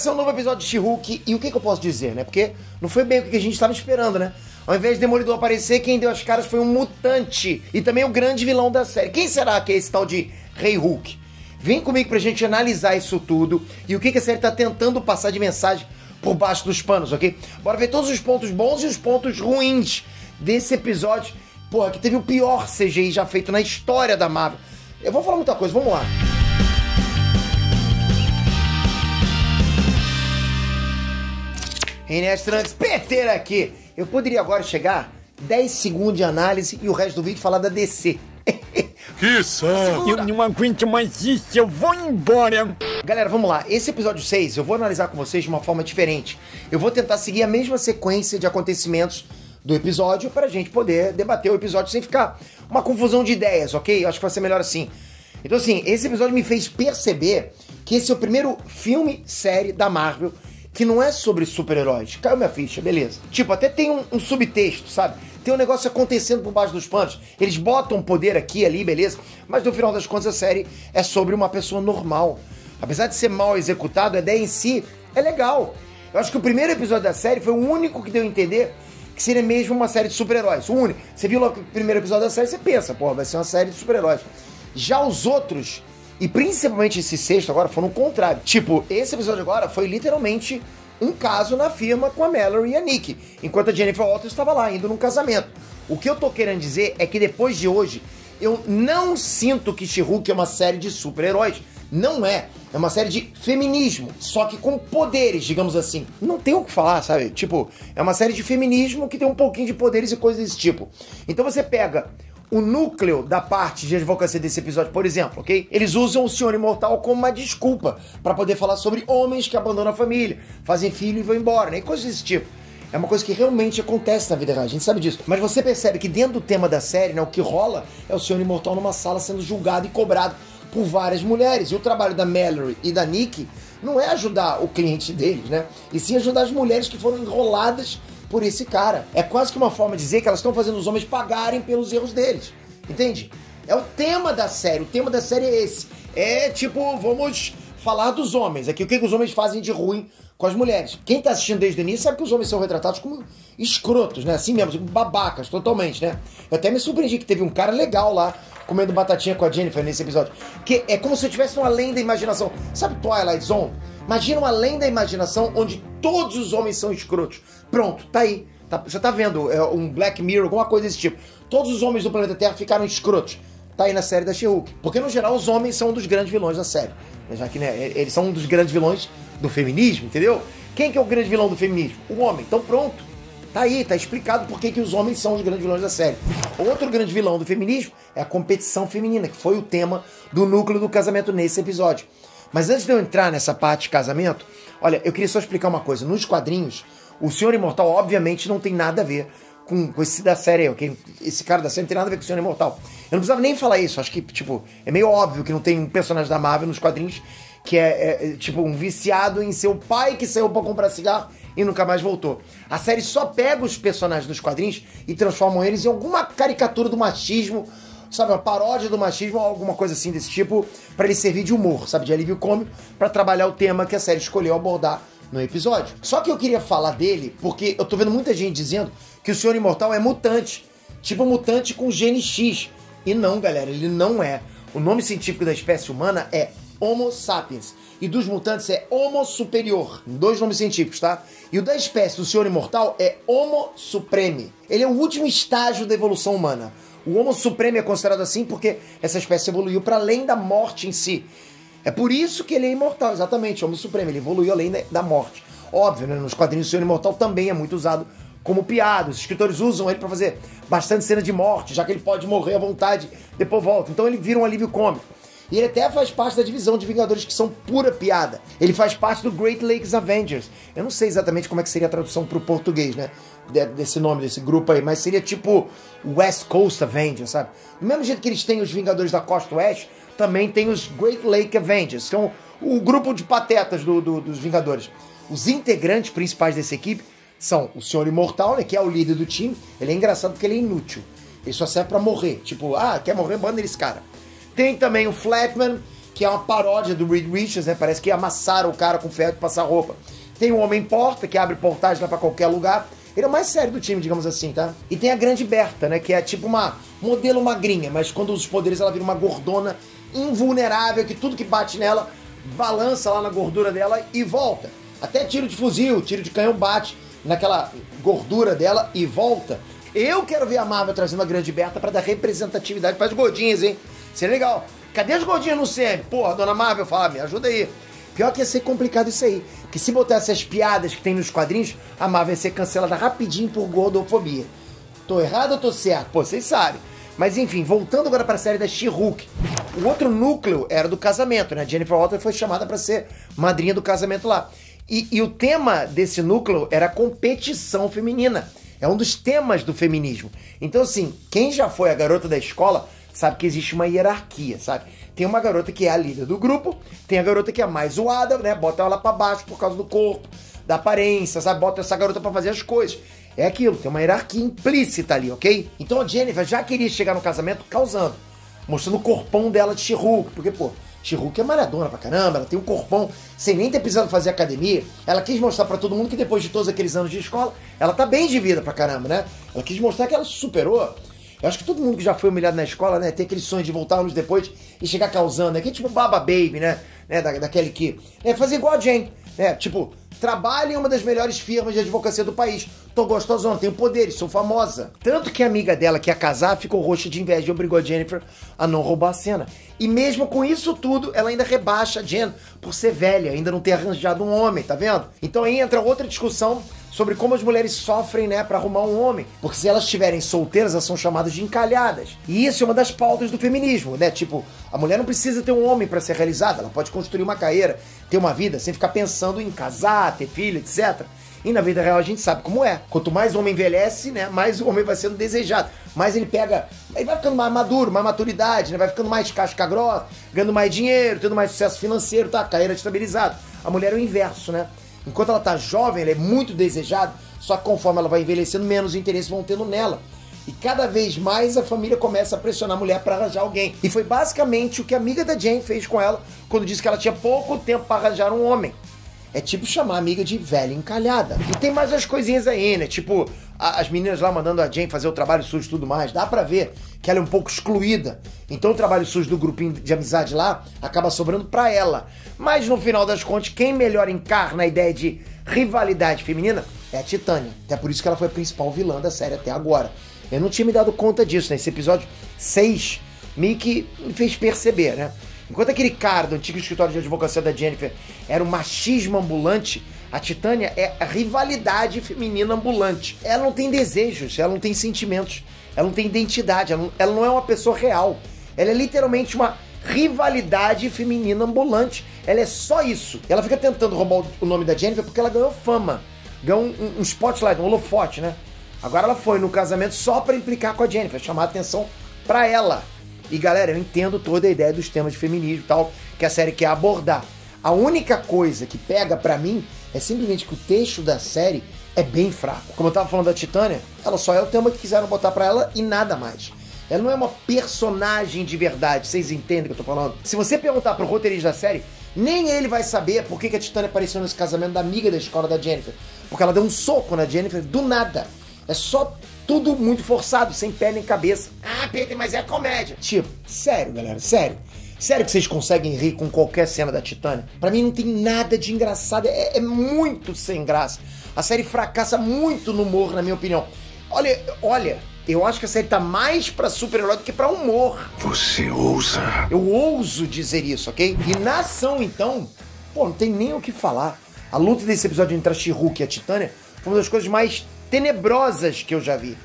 esse é um novo episódio de She-Hulk e o que eu posso dizer, né? Porque não foi bem o que a gente estava esperando, né? Ao invés de Demolidor aparecer, quem deu as caras foi um mutante e também o grande vilão da série. Quem será que é esse tal de Rei Hulk? Vem comigo pra gente analisar isso tudo e o que a série tá tentando passar de mensagem por baixo dos panos, ok? Bora ver todos os pontos bons e os pontos ruins desse episódio, porra, que teve o pior CGI já feito na história da Marvel. Eu vou falar muita coisa, vamos lá. Inês Trunks, Peter aqui. Eu poderia agora chegar 10 segundos de análise e o resto do vídeo falar da DC. Que saco! Eu não aguento mais isso, eu vou embora! Galera, vamos lá. Esse episódio 6 eu vou analisar com vocês de uma forma diferente. Eu vou tentar seguir a mesma sequência de acontecimentos do episódio pra gente poder debater o episódio sem ficar uma confusão de ideias, ok? Eu acho que vai ser melhor assim. Então assim, esse episódio me fez perceber que esse é o primeiro filme, série da Marvel que não é sobre super-heróis. Caiu minha ficha, beleza. Tipo, até tem um subtexto, sabe? Tem um negócio acontecendo por baixo dos panos. Eles botam poder aqui e ali, beleza? Mas no final das contas a série é sobre uma pessoa normal. Apesar de ser mal executado, a ideia em si é legal. Eu acho que o primeiro episódio da série foi o único que deu a entender que seria mesmo uma série de super-heróis. O único. Você viu lá o primeiro episódio da série, você pensa, pô, vai ser uma série de super-heróis. Já os outros, e principalmente esse sexto agora, foram o contrário. Tipo, esse episódio agora foi literalmente um caso na firma com a Mallory e a Nick, enquanto a Jennifer Walters estava lá, indo num casamento. O que eu tô querendo dizer é que depois de hoje, eu não sinto que She-Hulk é uma série de super-heróis. Não é. É uma série de feminismo, só que com poderes, digamos assim. Não tem o que falar, sabe? Tipo, é uma série de feminismo que tem um pouquinho de poderes e coisas desse tipo. Então você pega o núcleo da parte de advocacia desse episódio, por exemplo, ok? Eles usam o Senhor Imortal como uma desculpa pra poder falar sobre homens que abandonam a família, fazem filho e vão embora, né? E coisas desse tipo. É uma coisa que realmente acontece na vida real, a gente sabe disso. Mas você percebe que dentro do tema da série, né, o que rola é o Senhor Imortal numa sala sendo julgado e cobrado por várias mulheres. E o trabalho da Mallory e da Nick não é ajudar o cliente deles, né? E sim ajudar as mulheres que foram enroladas por esse cara. É quase que uma forma de dizer que elas estão fazendo os homens pagarem pelos erros deles. Entende? É o tema da série. O tema da série é esse. É tipo, vamos falar dos homens. Aqui, o que os homens fazem de ruim com as mulheres. Quem tá assistindo desde o início sabe que os homens são retratados como escrotos, né? Assim mesmo, babacas, totalmente, né? Eu até me surpreendi que teve um cara legal lá comendo batatinha com a Jennifer nesse episódio. Que é como se eu tivesse um além da imaginação. Sabe Twilight Zone? Imagina um além da imaginação onde todos os homens são escrotos. Pronto, tá aí. Você tá vendo um Black Mirror, alguma coisa desse tipo. Todos os homens do planeta Terra ficaram escrotos. Tá aí na série da She-Hulk. Porque, no geral, os homens são um dos grandes vilões da série. Já que, né, eles são um dos grandes vilões do feminismo, entendeu? Quem que é o grande vilão do feminismo? O homem. Então, pronto. Tá aí, tá explicado por que os homens são os grandes vilões da série. Outro grande vilão do feminismo é a competição feminina, que foi o tema do núcleo do casamento nesse episódio. Mas antes de eu entrar nessa parte de casamento, olha, eu queria só explicar uma coisa. Nos quadrinhos, o Senhor Imortal, obviamente, não tem nada a ver com esse da série aí, ok? Esse cara da série não tem nada a ver com o Senhor Imortal. Eu não precisava nem falar isso. Acho que, tipo, é meio óbvio que não tem um personagem da Marvel nos quadrinhos que é tipo, um viciado em seu pai que saiu pra comprar cigarro e nunca mais voltou. A série só pega os personagens dos quadrinhos e transforma eles em alguma caricatura do machismo, sabe, uma paródia do machismo ou alguma coisa assim desse tipo, pra ele servir de humor, sabe, de alívio cômico, pra trabalhar o tema que a série escolheu abordar no episódio. Só que eu queria falar dele porque eu tô vendo muita gente dizendo que o Senhor Imortal é mutante, tipo mutante com gene X. E não, galera, ele não é. O nome científico da espécie humana é Homo sapiens. E dos mutantes é Homo superior. 2 nomes científicos, tá? E o da espécie do Senhor Imortal é Homo supreme. Ele é o último estágio da evolução humana. O Homo supreme é considerado assim porque essa espécie evoluiu para além da morte em si. É por isso que ele é imortal, exatamente, Homo supremo. Ele evoluiu além da morte. Óbvio, né? Nos quadrinhos do Senhor Imortal também é muito usado como piada. Os escritores usam ele pra fazer bastante cena de morte, já que ele pode morrer à vontade, depois volta. Então ele vira um alívio cômico. E ele até faz parte da divisão de Vingadores que são pura piada. Ele faz parte do Great Lakes Avengers. Eu não sei exatamente como é que seria a tradução pro português, né? Desse nome, desse grupo aí. Mas seria tipo West Coast Avengers, sabe? Do mesmo jeito que eles têm os Vingadores da Costa Oeste, também tem os Great Lake Avengers, que são o grupo de patetas dos Vingadores. Os integrantes principais dessa equipe são o Senhor Imortal, né, que é o líder do time. Ele é engraçado porque ele é inútil. Ele só serve pra morrer. Tipo, quer morrer? Manda esse cara. Tem também o Flatman, que é uma paródia do Reed Richards, né? Parece que amassaram o cara com ferro de passar roupa. Tem o Homem-Porta, que abre portagem lá pra qualquer lugar. Ele é o mais sério do time, digamos assim, tá? E tem a Grande Berta, né? Que é tipo uma modelo magrinha, mas quando usa os poderes ela vira uma gordona invulnerável, que tudo que bate nela balança lá na gordura dela e volta. Até tiro de fuzil, tiro de canhão bate naquela gordura dela e volta. Eu quero ver a Marvel trazendo a Grande Berta pra dar representatividade para as gordinhas, hein? Seria legal. Cadê as gordinhas no CM? Porra, dona Marvel, fala, me ajuda aí. Pior que ia ser complicado isso aí. Porque se botasse as piadas que tem nos quadrinhos, a Marvel ia ser cancelada rapidinho por gordofobia. Tô errado ou tô certo? Pô, vocês sabem. Mas enfim, voltando agora pra série da She-Hulk. O outro núcleo era do casamento, né? Jennifer Walters foi chamada pra ser madrinha do casamento lá. E o tema desse núcleo era competição feminina. É um dos temas do feminismo. Então assim, quem já foi a garota da escola sabe que existe uma hierarquia, sabe? Tem uma garota que é a líder do grupo, tem a garota que é mais zoada, né? Bota ela pra baixo por causa do corpo, da aparência, sabe? Bota essa garota pra fazer as coisas. É aquilo, tem uma hierarquia implícita ali, ok? Então a Jennifer já queria chegar no casamento causando, mostrando o corpão dela de She-Hulk, porque, pô, She-Hulk é maradona pra caramba, ela tem um corpão sem nem ter precisado fazer academia. Ela quis mostrar pra todo mundo que depois de todos aqueles anos de escola, ela tá bem de vida pra caramba, né? Ela quis mostrar que ela superou. Eu acho que todo mundo que já foi humilhado na escola, né, tem aquele sonho de voltar anos depois e chegar causando, né? Que é tipo Baba Baby, né? Daquele que... fazer igual a Jane, né? Tipo, trabalho em uma das melhores firmas de advocacia do país. Tô gostosona, tenho poderes, sou famosa. Tanto que a amiga dela, que ia casar, ficou roxa de inveja e obrigou a Jennifer a não roubar a cena. E mesmo com isso tudo, ela ainda rebaixa a Jen por ser velha, ainda não ter arranjado um homem, tá vendo? Então aí entra outra discussão sobre como as mulheres sofrem, né, pra arrumar um homem. Porque se elas estiverem solteiras, elas são chamadas de encalhadas. E isso é uma das pautas do feminismo, né? Tipo, a mulher não precisa ter um homem pra ser realizada, ela pode construir uma carreira, ter uma vida, sem ficar pensando em casar, ter filho, etc. E na vida real a gente sabe como é. Quanto mais o homem envelhece, né, mais o homem vai sendo desejado. Mais ele pega... Aí vai ficando mais maduro, mais maturidade, né? Vai ficando mais casca grossa, ganhando mais dinheiro, tendo mais sucesso financeiro, tá? Carreira estabilizada. A mulher é o inverso, né? Enquanto ela tá jovem, ela é muito desejada, só que conforme ela vai envelhecendo, menos interesse vão tendo nela. E cada vez mais a família começa a pressionar a mulher para arranjar alguém. E foi basicamente o que a amiga da Jane fez com ela quando disse que ela tinha pouco tempo para arranjar um homem. É tipo chamar a amiga de velha encalhada. E tem mais umas coisinhas aí, né? Tipo, as meninas lá mandando a Jane fazer o trabalho sujo e tudo mais. Dá pra ver que ela é um pouco excluída. Então o trabalho sujo do grupinho de amizade lá acaba sobrando pra ela. Mas no final das contas, quem melhor encarna a ideia de rivalidade feminina é a Titânia. Até por isso que ela foi a principal vilã da série até agora. Eu não tinha me dado conta disso, né? Esse episódio 6 meio que me fez perceber, né? Enquanto aquele cara do antigo escritório de advocacia da Jennifer era o machismo ambulante, a Titânia é a rivalidade feminina ambulante. Ela não tem desejos, ela não tem sentimentos, ela não tem identidade, ela não é uma pessoa real. Ela é literalmente uma rivalidade feminina ambulante. Ela é só isso. Ela fica tentando roubar o nome da Jennifer porque ela ganhou fama, ganhou um spotlight, um holofote, né? Agora ela foi no casamento só pra implicar com a Jennifer, chamar a atenção pra ela. E galera, eu entendo toda a ideia dos temas de feminismo e tal, que a série quer abordar. A única coisa que pega pra mim é simplesmente que o texto da série é bem fraco. Como eu tava falando da Titânia, ela só é o tema que quiseram botar pra ela e nada mais. Ela não é uma personagem de verdade, vocês entendem o que eu tô falando? Se você perguntar pro roteirista da série, nem ele vai saber por que a Titânia apareceu nesse casamento da amiga da escola da Jennifer. Porque ela deu um soco na Jennifer do nada. É só tudo muito forçado, sem pé nem cabeça. Ah, Peter, mas é comédia. Tipo, sério, galera, sério. Sério que vocês conseguem rir com qualquer cena da Titânia? Pra mim não tem nada de engraçado, é muito sem graça. A série fracassa muito no humor, na minha opinião. Olha, eu acho que a série tá mais pra super-herói do que pra humor. Você ousa. Eu ouso dizer isso, ok? E na ação, então, pô, não tem nem o que falar. A luta desse episódio entre a She-Hulk e a Titânia foi uma das coisas mais tenebrosas que eu já vi.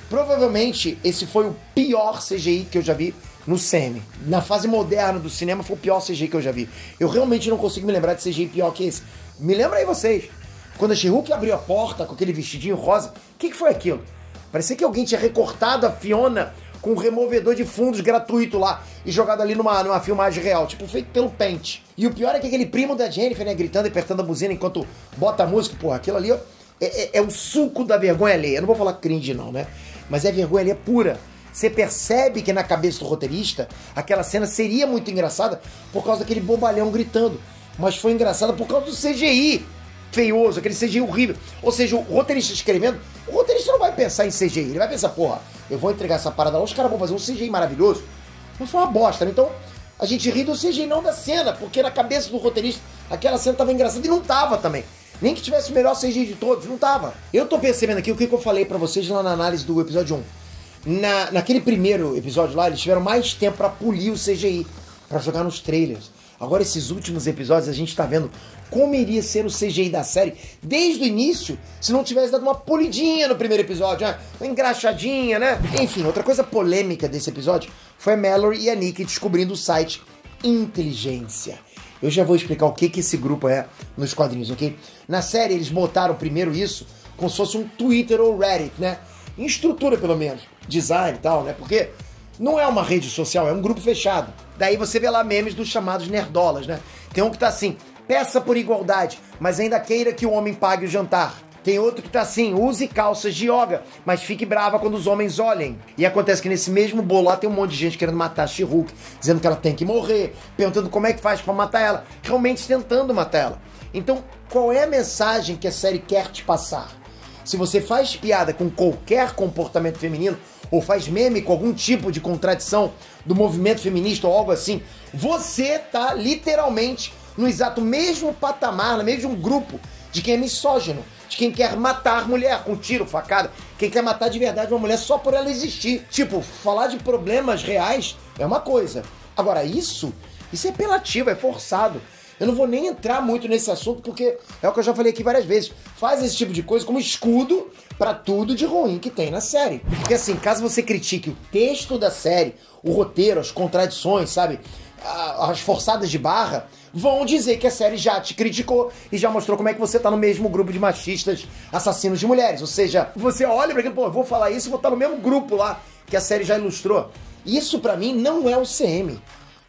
Provavelmente esse foi o pior CGI que eu já vi no CM. Na fase moderna do cinema foi o pior CGI que eu já vi. Eu realmente não consigo me lembrar de CGI pior que esse. Me lembra aí vocês. Quando a She-Hulk abriu a porta com aquele vestidinho rosa, o que foi aquilo? Parecia que alguém tinha recortado a Fiona com um removedor de fundos gratuito lá e jogado ali numa filmagem real, tipo feito pelo Paint. E o pior é que aquele primo da Jennifer, né, gritando e apertando a buzina enquanto bota a música, porra, aquilo ali, ó, é o suco da vergonha alheia. Eu não vou falar cringe não, né? Mas é vergonha alheia pura. você percebe que na cabeça do roteirista aquela cena seria muito engraçada por causa daquele bobalhão gritando. Mas foi engraçada por causa do CGI feioso, aquele CGI horrível. Ou seja, o roteirista escrevendo, o roteirista não vai pensar em CGI, ele vai pensar, porra, eu vou entregar essa parada lá, os caras vão fazer um CGI maravilhoso. Mas foi uma bosta, né? Então a gente ri do CGI, não da cena, porque na cabeça do roteirista aquela cena tava engraçada e não tava também. Nem que tivesse o melhor CGI de todos, não tava. Eu tô percebendo aqui o que eu falei pra vocês lá na análise do episódio 1. Naquele primeiro episódio lá, eles tiveram mais tempo pra polir o CGI, pra jogar nos trailers. Agora, esses últimos episódios, a gente tá vendo como iria ser o CGI da série desde o início, se não tivesse dado uma polidinha no primeiro episódio, né? Uma engraxadinha, né? Enfim, outra coisa polêmica desse episódio foi a Mallory e a Nick descobrindo o site Inteligência. Eu já vou explicar o que esse grupo é nos quadrinhos, ok? Na série, eles botaram primeiro isso como se fosse um Twitter ou Reddit, né? Em estrutura, pelo menos. Design e tal, né? Porque não é uma rede social, é um grupo fechado. Daí você vê lá memes dos chamados nerdolas, né? Tem um que tá assim, peça por igualdade, mas ainda queira que o homem pague o jantar. Tem outro que tá assim, use calças de yoga, mas fique brava quando os homens olhem. E acontece que nesse mesmo bolo lá tem um monte de gente querendo matar a She-Hulk, dizendo que ela tem que morrer, perguntando como é que faz pra matar ela, realmente tentando matar ela. Então, qual é a mensagem que a série quer te passar? Se você faz piada com qualquer comportamento feminino, ou faz meme com algum tipo de contradição do movimento feminista ou algo assim, você tá literalmente no exato mesmo patamar, no mesmo grupo de quem é misógino, de quem quer matar mulher com tiro, facada, quem quer matar de verdade uma mulher só por ela existir. Tipo, falar de problemas reais é uma coisa. Agora, isso é apelativo, é forçado. Eu não vou nem entrar muito nesse assunto, porque é o que eu já falei aqui várias vezes. Faz esse tipo de coisa como escudo pra tudo de ruim que tem na série. Porque assim, caso você critique o texto da série, o roteiro, as contradições, sabe? As forçadas de barra, vão dizer que a série já te criticou e já mostrou como é que você tá no mesmo grupo de machistas assassinos de mulheres. Ou seja, você olha pra aquilo, pô, eu vou falar isso e vou estar no mesmo grupo lá que a série já ilustrou. Isso pra mim não é o CM.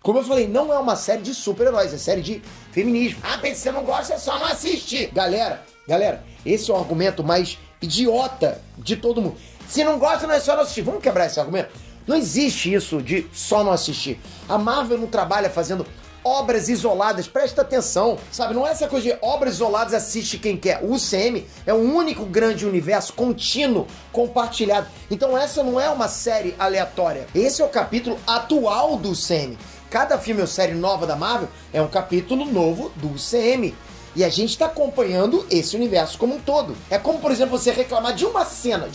Como eu falei, não é uma série de super-heróis, é série de feminismo. Ah, se você não gosta, é só não assistir. Galera, esse é o argumento mais idiota de todo mundo. Se não gosta, não é só não assistir. Vamos quebrar esse argumento? Não existe isso de só não assistir. A Marvel não trabalha fazendo obras isoladas, presta atenção, sabe? Não é essa coisa de obras isoladas, assiste quem quer. O UCM é um único grande universo contínuo, compartilhado. Então essa não é uma série aleatória. Esse é o capítulo atual do UCM. Cada filme ou série nova da Marvel é um capítulo novo do UCM. E a gente tá acompanhando esse universo como um todo. É como, por exemplo, você reclamar de uma cena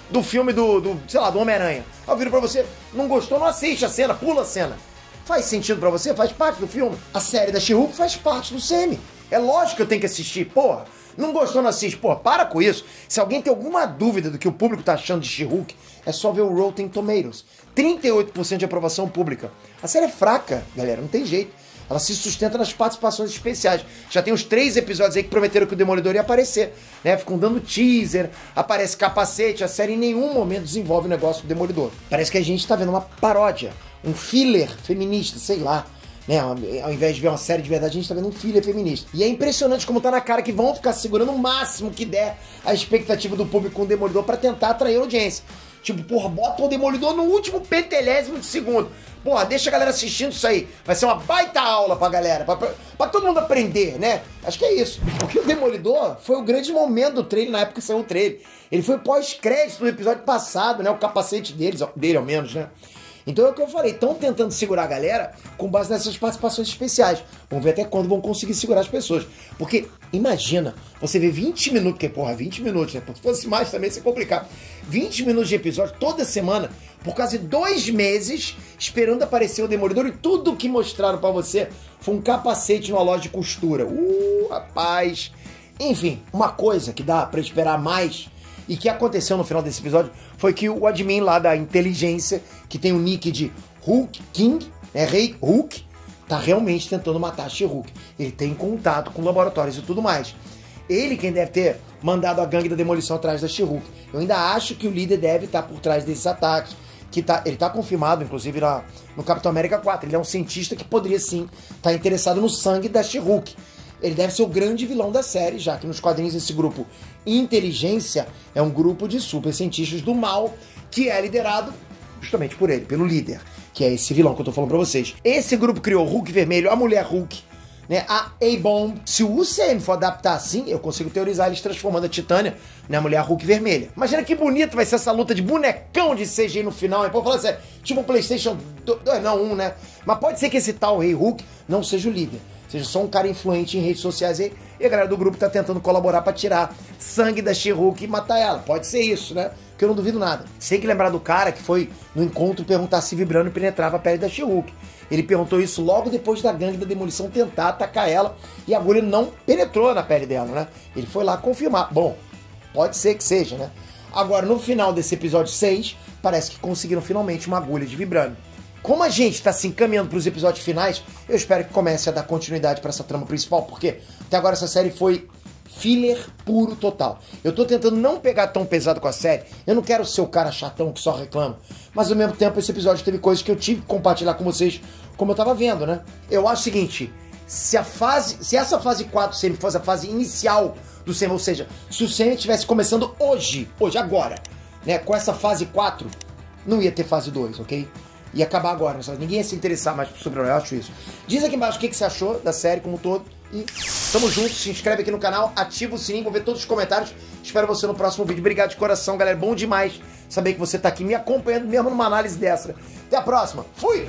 do filme do Homem-Aranha. Eu viro pra você, não gostou, não assiste a cena, pula a cena. Faz sentido pra você? Faz parte do filme. A série da She-Hulk faz parte do UCM. É lógico que eu tenho que assistir, porra. Não gostou, não assiste. Porra, para com isso. Se alguém tem alguma dúvida do que o público tá achando de She-Hulk, é só ver o Rotten Tomatoes. 38% de aprovação pública. A série é fraca, galera, não tem jeito. Ela se sustenta nas participações especiais. Já tem uns 3 episódios aí que prometeram que o Demolidor ia aparecer, né? Ficam dando teaser, aparece capacete. A série em nenhum momento desenvolve o negócio do Demolidor. Parece que a gente tá vendo uma paródia, um filler feminista, sei lá. Né? Ao invés de ver uma série de verdade, a gente tá vendo um filler feminista. E é impressionante como tá na cara que vão ficar segurando o máximo que der a expectativa do público com o Demolidor pra tentar atrair a audiência. Tipo, porra, bota o Demolidor no último pentelésimo de segundo. Porra, deixa a galera assistindo isso aí. Vai ser uma baita aula pra galera, pra todo mundo aprender, né? Acho que é isso. Porque o Demolidor foi o grande momento do trailer na época que saiu o trailer. Ele foi pós-crédito do episódio passado, né? O capacete dele ao menos, né? Então é o que eu falei, estão tentando segurar a galera com base nessas participações especiais. Vamos ver até quando vão conseguir segurar as pessoas. Porque, imagina, você vê 20 minutos, porque, porra, 20 minutos, né? Se fosse mais também, ia ser complicado. 20 minutos de episódio toda semana, por quase 2 meses, esperando aparecer o Demolidor, e tudo que mostraram pra você foi um capacete numa loja de costura. Rapaz. Enfim, uma coisa que dá pra esperar mais e que aconteceu no final desse episódio foi que o admin lá da inteligência, que tem o nick de Hulk King, né, Rei Hulk, tá realmente tentando matar a She-Hulk. Ele tem contato com laboratórios e tudo mais. Ele quem deve ter mandado a gangue da demolição atrás da She-Hulk. Eu ainda acho que o líder deve estar por trás desses ataques. Ele tá confirmado, inclusive, no Capitão América 4. Ele é um cientista que poderia, sim, estar interessado no sangue da She-Hulk. Ele deve ser o grande vilão da série, já que nos quadrinhos esse grupo Inteligência é um grupo de super cientistas do mal que é liderado justamente por ele, pelo líder, que é esse vilão que eu tô falando pra vocês. Esse grupo criou o Hulk vermelho, a mulher Hulk, né, a A-Bomb. Se o UCM for adaptar assim, eu consigo teorizar eles transformando a Titânia na mulher Hulk vermelha. Imagina que bonito vai ser essa luta de bonecão de CGI no final, hein? Pô, falar sério, tipo um PlayStation 2, não, 1, né? Mas pode ser que esse tal Rei Hulk não seja o líder, seja só um cara influente em redes sociais aí, e a galera do grupo tá tentando colaborar pra tirar sangue da She-Hulk e matar ela. Pode ser isso, né? Que eu não duvido nada. Você tem que lembrar do cara que foi no encontro perguntar se vibrando penetrava a pele da She-Hulk. Ele perguntou isso logo depois da gangue da demolição tentar atacar ela e a agulha não penetrou na pele dela, né? Ele foi lá confirmar. Bom, pode ser que seja, né? Agora, no final desse episódio 6, parece que conseguiram finalmente uma agulha de vibrânio. Como a gente tá se encaminhando pros episódios finais, eu espero que comece a dar continuidade pra essa trama principal, porque até agora essa série foi filler puro total. Eu tô tentando não pegar tão pesado com a série, eu não quero ser o cara chatão que só reclama, mas ao mesmo tempo esse episódio teve coisas que eu tive que compartilhar com vocês, como eu tava vendo, né? Eu acho o seguinte, se essa fase 4 sempre fosse a fase inicial do Semi, ou seja, se o Semi estivesse começando hoje, agora, né, com essa fase 4, não ia ter fase 2, ok? Ia acabar agora, ninguém ia se interessar mais sobre o eu acho isso. Diz aqui embaixo o que você achou da série como um todo. E tamo junto, se inscreve aqui no canal, ativa o sininho, vou ver todos os comentários. Espero você no próximo vídeo. Obrigado de coração, galera. Bom demais saber que você tá aqui me acompanhando mesmo numa análise dessa. Até a próxima. Fui!